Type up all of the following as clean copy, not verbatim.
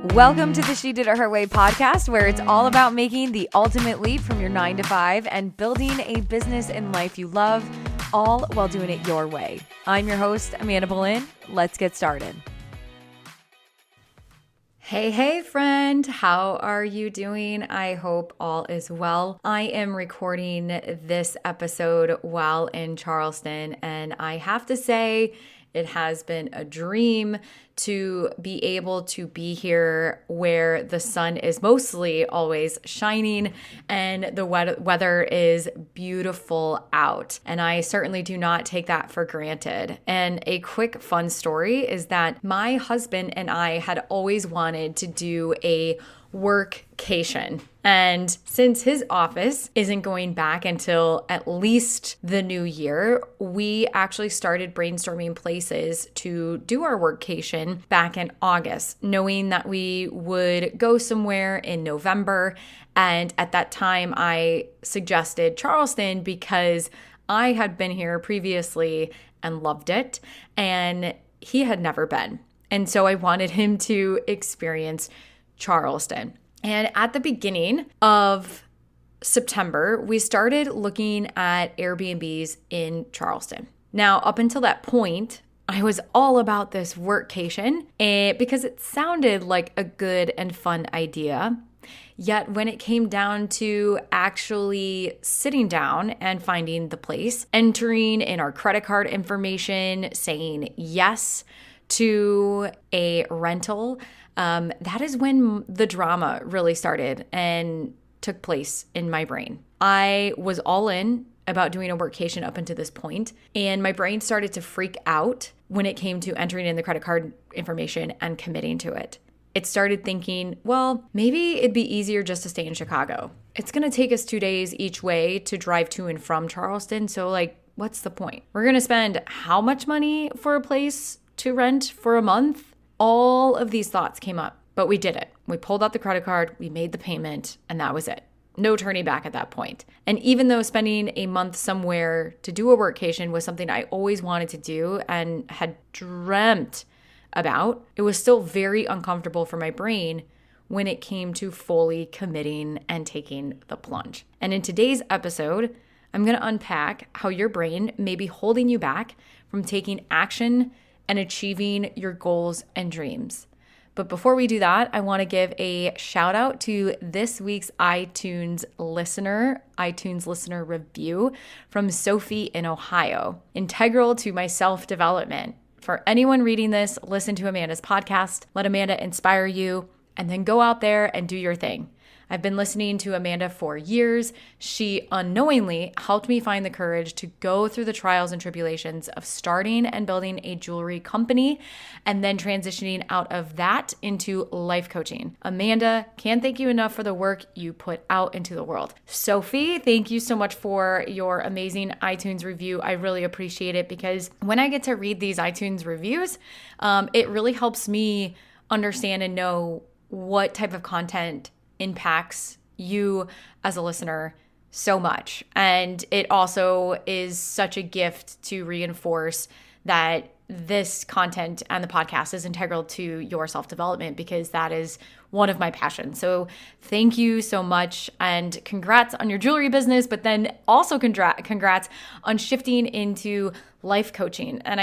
Welcome to the She Did It Her Way podcast, where it's all about making the ultimate leap from your 9 to 5 and building a business and life you love, all while doing it your way. I'm your host, Amanda Boleyn. Let's get started. Hey, friend. How are you doing? I hope all is well. I am recording this episode while in Charleston, and I have to say, it has been a dream to be able to be here where the sun is mostly always shining and the weather is beautiful out. And I certainly do not take that for granted. And a quick fun story is that my husband and I had always wanted to do a workcation. And since his office isn't going back until at least the new year, we actually started brainstorming places to do our workcation back in August, knowing that we would go somewhere in November. And at that time, I suggested Charleston because I had been here previously and loved it, and he had never been. And so I wanted him to experience Charleston. And at the beginning of September, we started looking at Airbnbs in Charleston. Now, up until that point, I was all about this workcation because it sounded like a good and fun idea. Yet when it came down to actually sitting down and finding the place, entering in our credit card information, saying yes to a rental, that is when the drama really started and took place in my brain. I was all in about doing a workation up until this point, and my brain started to freak out when it came to entering in the credit card information and committing to it. It started thinking, well, maybe it'd be easier just to stay in Chicago. It's going to take us 2 days each way to drive to and from Charleston, so what's the point? We're going to spend how much money for a place to rent for a month? All of these thoughts came up, but we did it. We pulled out the credit card, we made the payment, and that was it. No turning back at that point. And even though spending a month somewhere to do a workation was something I always wanted to do and had dreamt about, it was still very uncomfortable for my brain when it came to fully committing and taking the plunge. And in today's episode, I'm going to unpack how your brain may be holding you back from taking action and achieving your goals and dreams. But before we do that, I want to give a shout out to this week's iTunes listener review from Sophie in Ohio, integral to my self-development. For anyone reading this, listen to Amanda's podcast, let Amanda inspire you, and then go out there and do your thing. I've been listening to Amanda for years. She unknowingly helped me find the courage to go through the trials and tribulations of starting and building a jewelry company and then transitioning out of that into life coaching. Amanda, can't thank you enough for the work you put out into the world. Sophie, thank you so much for your amazing iTunes review. I really appreciate it because when I get to read these iTunes reviews, it really helps me understand and know what type of content impacts you as a listener so much. And it also is such a gift to reinforce that this content and the podcast is integral to your self-development because that is one of my passions. So thank you so much and congrats on your jewelry business, but then also congrats on shifting into life coaching. And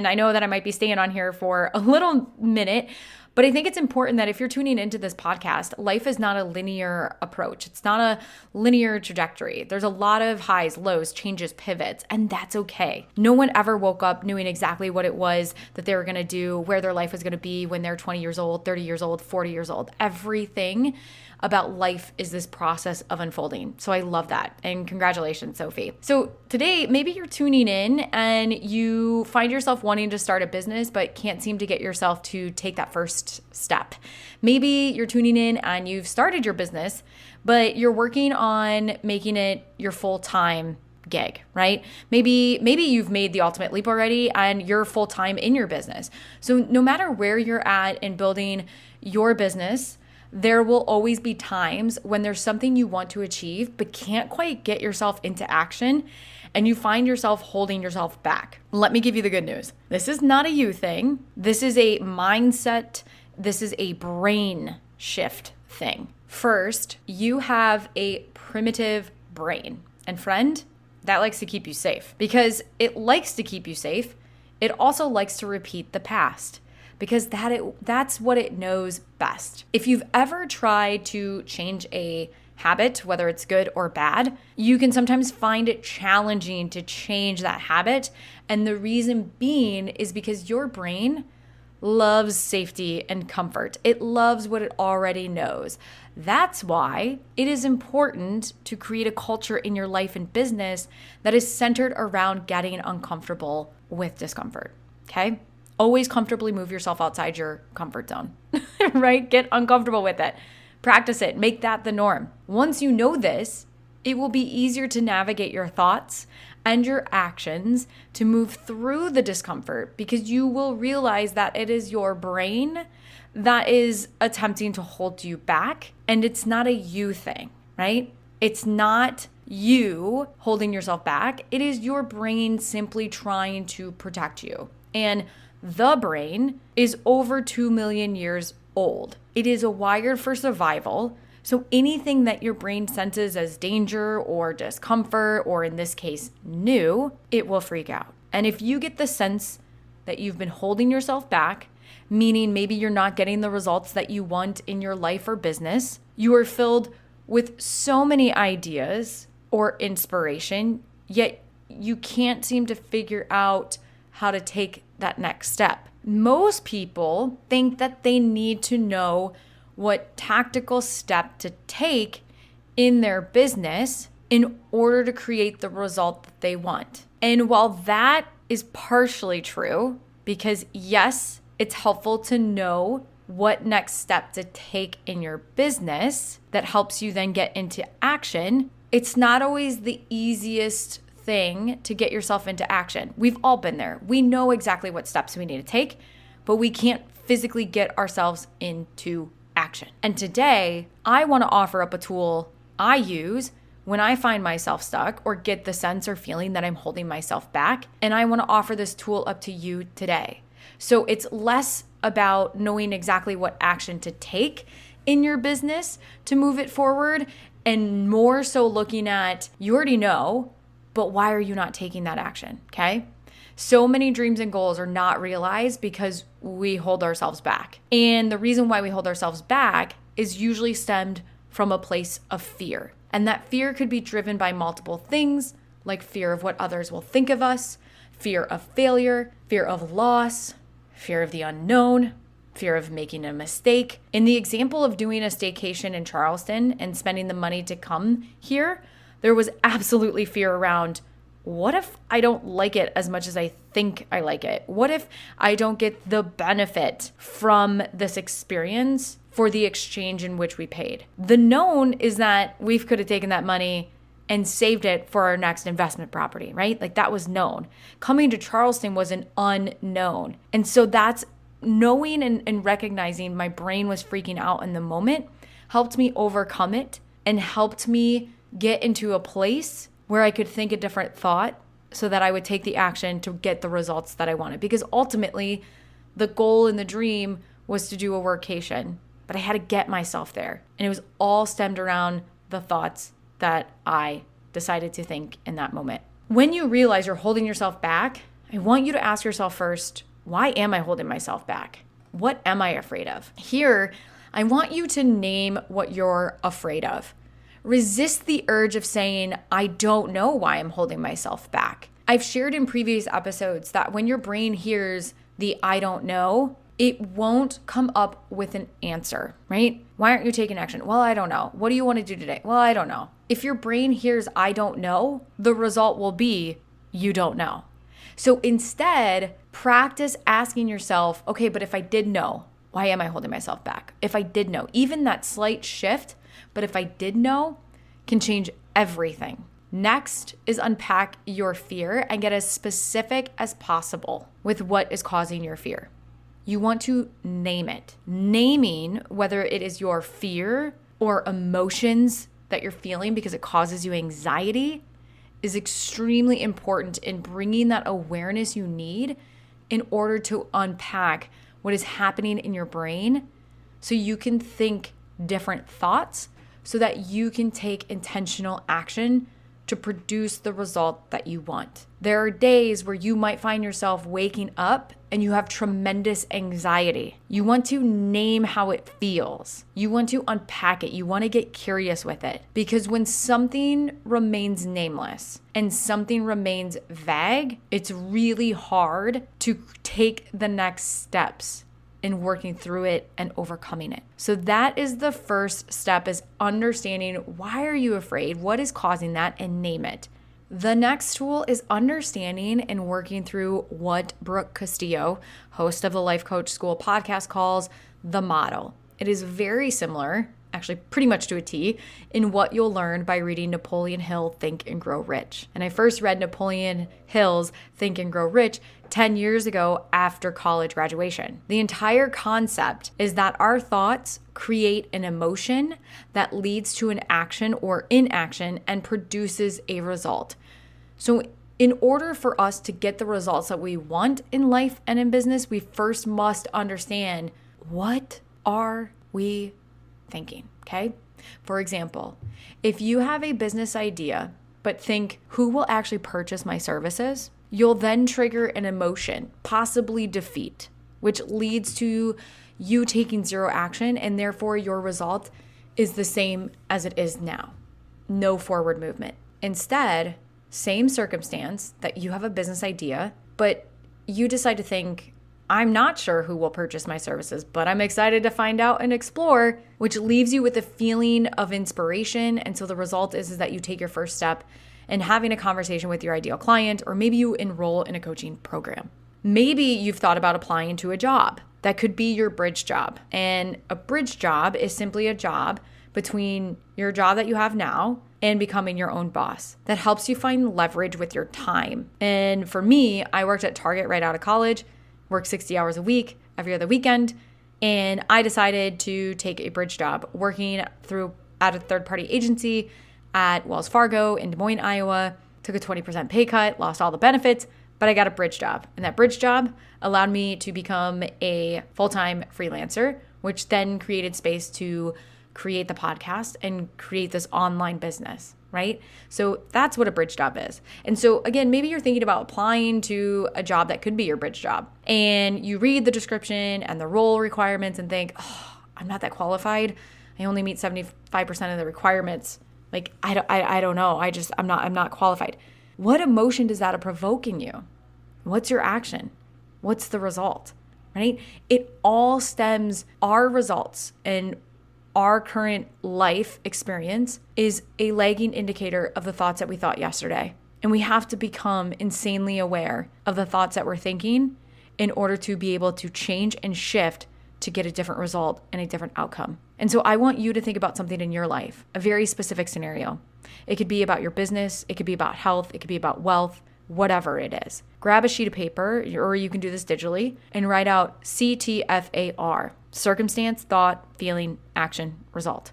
I know that I might be staying on here for a little minute, but I think it's important that if you're tuning into this podcast, life is not a linear approach. It's not a linear trajectory. There's a lot of highs, lows, changes, pivots, and that's okay. No one ever woke up knowing exactly what it was that they were going to do, where their life was going to be when they're 20 years old, 30 years old, 40 years old. Everything about life is this process of unfolding. So I love that. And congratulations, Sophie. So today, maybe you're tuning in and you find yourself wanting to start a business, but can't seem to get yourself to take that first step. Maybe you're tuning in and you've started your business, but you're working on making it your full-time gig, right? Maybe you've made the ultimate leap already and you're full-time in your business. So no matter where you're at in building your business, there will always be times when there's something you want to achieve but can't quite get yourself into action and you find yourself holding yourself back. Let me give you the good news. This is not a you thing. This is a mindset this is a brain shift thing. First, you have a primitive brain. And friend, that likes to keep you safe. Because it likes to keep you safe, it also likes to repeat the past. Because that's what it knows best. If you've ever tried to change a habit, whether it's good or bad, you can sometimes find it challenging to change that habit. And the reason being is because your brain loves safety and comfort. It loves what it already knows. That's why it is important to create a culture in your life and business that is centered around getting uncomfortable with discomfort. Okay? Always comfortably move yourself outside your comfort zone, right? Get uncomfortable with it. Practice it. Make that the norm. Once you know this, it will be easier to navigate your thoughts and your actions to move through the discomfort because you will realize that it is your brain that is attempting to hold you back, and it's not a you thing, right? It's not you holding yourself back. It is your brain simply trying to protect you. And the brain is over 2 million years old. It is wired for survival. So anything that your brain senses as danger or discomfort, or in this case, new, it will freak out. And if you get the sense that you've been holding yourself back, meaning maybe you're not getting the results that you want in your life or business, you are filled with so many ideas or inspiration, yet you can't seem to figure out how to take that next step. Most people think that they need to know what tactical step to take in their business in order to create the result that they want. And while that is partially true, because yes, it's helpful to know what next step to take in your business that helps you then get into action, it's not always the easiest thing to get yourself into action. We've all been there. We know exactly what steps we need to take, but we can't physically get ourselves into action. And today, I want to offer up a tool I use when I find myself stuck or get the sense or feeling that I'm holding myself back. And I want to offer this tool up to you today. So it's less about knowing exactly what action to take in your business to move it forward, and more so looking at, you already know, but why are you not taking that action? Okay. So many dreams and goals are not realized because we hold ourselves back. And the reason why we hold ourselves back is usually stemmed from a place of fear. And that fear could be driven by multiple things, like fear of what others will think of us, fear of failure, fear of loss, fear of the unknown, fear of making a mistake. In the example of doing a staycation in Charleston and spending the money to come here, there was absolutely fear around, what if I don't like it as much as I think I like it? What if I don't get the benefit from this experience for the exchange in which we paid? The known is that we could have taken that money and saved it for our next investment property, right? Like that was known. Coming to Charleston was an unknown. And so that's knowing and recognizing my brain was freaking out in the moment helped me overcome it and helped me get into a place where I could think a different thought so that I would take the action to get the results that I wanted. Because ultimately, the goal and the dream was to do a workation, but I had to get myself there. And it was all stemmed around the thoughts that I decided to think in that moment. When you realize you're holding yourself back, I want you to ask yourself first, why am I holding myself back? What am I afraid of? Here, I want you to name what you're afraid of. Resist the urge of saying, I don't know why I'm holding myself back. I've shared in previous episodes that when your brain hears the I don't know, it won't come up with an answer, right? Why aren't you taking action? Well, I don't know. What do you want to do today? Well, I don't know. If your brain hears I don't know, the result will be you don't know. So instead, practice asking yourself, okay, but if I did know, why am I holding myself back? If I did know, even that slight shift, but if I did know, can change everything. Next is unpack your fear and get as specific as possible with what is causing your fear. You want to name it. Naming whether it is your fear or emotions that you're feeling because it causes you anxiety is extremely important in bringing that awareness you need in order to unpack what is happening in your brain so you can think different thoughts so that you can take intentional action to produce the result that you want. There are days where you might find yourself waking up and you have tremendous anxiety. You want to name how it feels. You want to unpack it. You want to get curious with it. Because when something remains nameless and something remains vague, it's really hard to take the next steps in working through it and overcoming it. So that is the first step, is understanding, why are you afraid? What is causing that? And name it. The next tool is understanding and working through what Brooke Castillo, host of the Life Coach School podcast, calls the model. It is very similar, actually pretty much to a T, in what you'll learn by reading Napoleon Hill, Think and Grow Rich. And I first read Napoleon Hill's Think and Grow Rich 10 years ago after college graduation. The entire concept is that our thoughts create an emotion that leads to an action or inaction and produces a result. So in order for us to get the results that we want in life and in business, we first must understand, what are we thinking? Okay. For example, if you have a business idea, but think, who will actually purchase my services? You'll then trigger an emotion, possibly defeat, which leads to you taking zero action, and therefore your result is the same as it is now. No forward movement. Instead, same circumstance, that you have a business idea, but you decide to think, I'm not sure who will purchase my services, but I'm excited to find out and explore, which leaves you with a feeling of inspiration. And so the result is that you take your first step in having a conversation with your ideal client, or maybe you enroll in a coaching program. Maybe you've thought about applying to a job. That could be your bridge job. And a bridge job is simply a job between your job that you have now and becoming your own boss that helps you find leverage with your time. And for me, I worked at Target right out of college, worked 60 hours a week, every other weekend, and I decided to take a bridge job working at a third-party agency at Wells Fargo in Des Moines, Iowa. Took a 20% pay cut, lost all the benefits, but I got a bridge job. And that bridge job allowed me to become a full-time freelancer, which then created space to create the podcast and create this online business, right? So that's what a bridge job is. And so again, maybe you're thinking about applying to a job that could be your bridge job, and you read the description and the role requirements and think, oh, I'm not that qualified. I only meet 75% of the requirements. Like, I don't know. I'm not qualified. What emotion does that provoke in you? What's your action? What's the result, right? It all stems, our results and our current life experience is a lagging indicator of the thoughts that we thought yesterday. And we have to become insanely aware of the thoughts that we're thinking in order to be able to change and shift to get a different result and a different outcome. And so I want you to think about something in your life, a very specific scenario. It could be about your business, it could be about health, it could be about wealth, whatever it is. Grab a sheet of paper, or you can do this digitally, and write out CTFAR, circumstance, thought, feeling, action, result.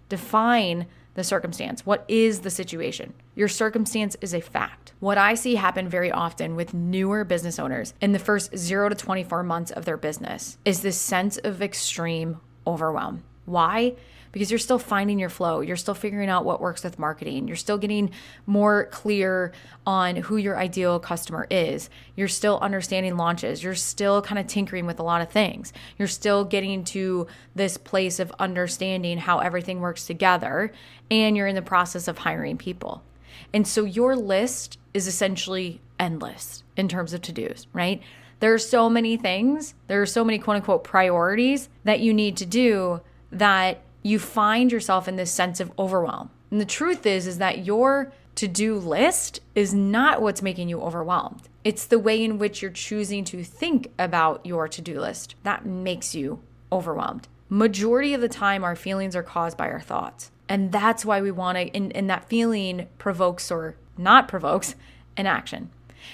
Define the circumstance. What is the situation? Your circumstance is a fact. What I see happen very often with newer business owners in the first 0 to 24 months of their business is this sense of extreme overwhelm. Why? Because you're still finding your flow. You're still figuring out what works with marketing. You're still getting more clear on who your ideal customer is. You're still understanding launches. You're still kind of tinkering with a lot of things. You're still getting to this place of understanding how everything works together, and you're in the process of hiring people. And so your list is essentially endless in terms of to-dos, right? There are so many things. There are so many quote unquote priorities that you need to do that you find yourself in this sense of overwhelm. And the truth is that your to-do list is not what's making you overwhelmed. It's the way in which you're choosing to think about your to-do list that makes you overwhelmed. Majority of the time, our feelings are caused by our thoughts. And that's why we want to, and that feeling provokes or not provokes an action.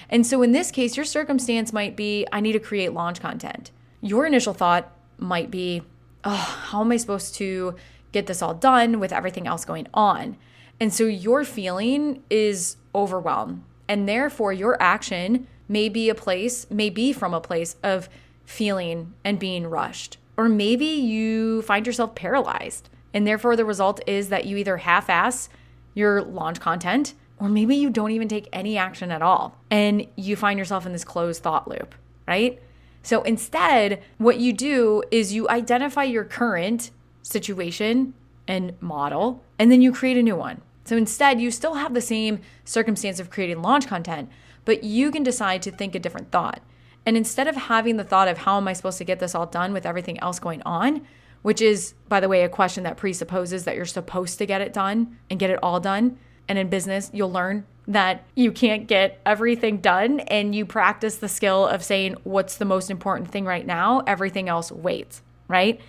And so in this case, your circumstance might be, I need to create launch content. Your initial thought might be, oh, how am I supposed to get this all done with everything else going on? And so your feeling is overwhelmed. And therefore your action may be from a place of feeling and being rushed. Or maybe you find yourself paralyzed, and therefore the result is that you either half-ass your launch content, or maybe you don't even take any action at all, and you find yourself in this closed thought loop, right? So instead, what you do is you identify your current situation and model, and then you create a new one. So instead, you still have the same circumstance of creating launch content, but you can decide to think a different thought. And instead of having the thought of how am I supposed to get this all done with everything else going on, which is, by the way, a question that presupposes that you're supposed to get it done and get it all done. And in business, you'll learn that you can't get everything done, and you practice the skill of saying, what's the most important thing right now? Everything else waits, right?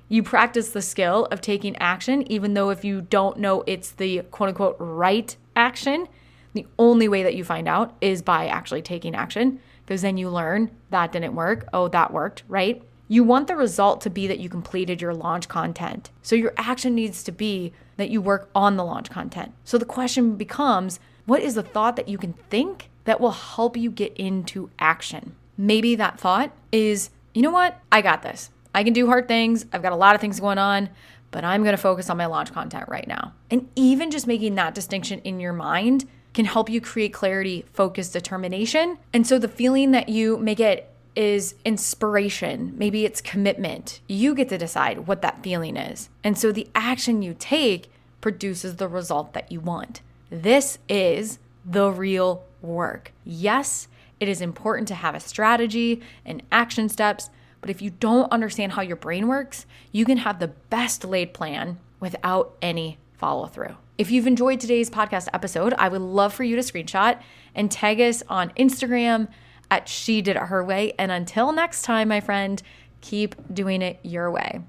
You practice the skill of taking action, even though if you don't know it's the quote unquote right action, the only way that you find out is by actually taking action, because then you learn that didn't work. Oh, that worked, right? You want the result to be that you completed your launch content. So your action needs to be that you work on the launch content. So the question becomes, what is the thought that you can think that will help you get into action? Maybe that thought is, you know what? I got this. I can do hard things. I've got a lot of things going on, but I'm going to focus on my launch content right now. And even just making that distinction in your mind can help you create clarity, focus, determination. And so the feeling that you may get is inspiration. Maybe it's commitment. You get to decide what that feeling is. And so the action you take produces the result that you want. This is the real work. Yes, it is important to have a strategy and action steps, but if you don't understand how your brain works, you can have the best laid plan without any follow through. If you've enjoyed today's podcast episode, I would love for you to screenshot and tag us on Instagram at She Did It Her Way. And until next time, my friend, keep doing it your way.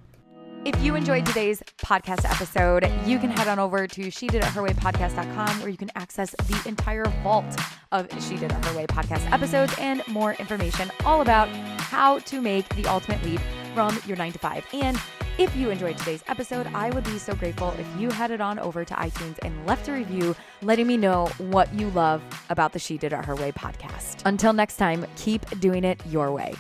If you enjoyed today's podcast episode, you can head on over to shediditherwaypodcast.com, where you can access the entire vault of She Did It Her Way podcast episodes and more information all about how to make the ultimate leap from your 9 to 5. And if you enjoyed today's episode, I would be so grateful if you headed on over to iTunes and left a review letting me know what you love about the She Did It Her Way podcast. Until next time, keep doing it your way.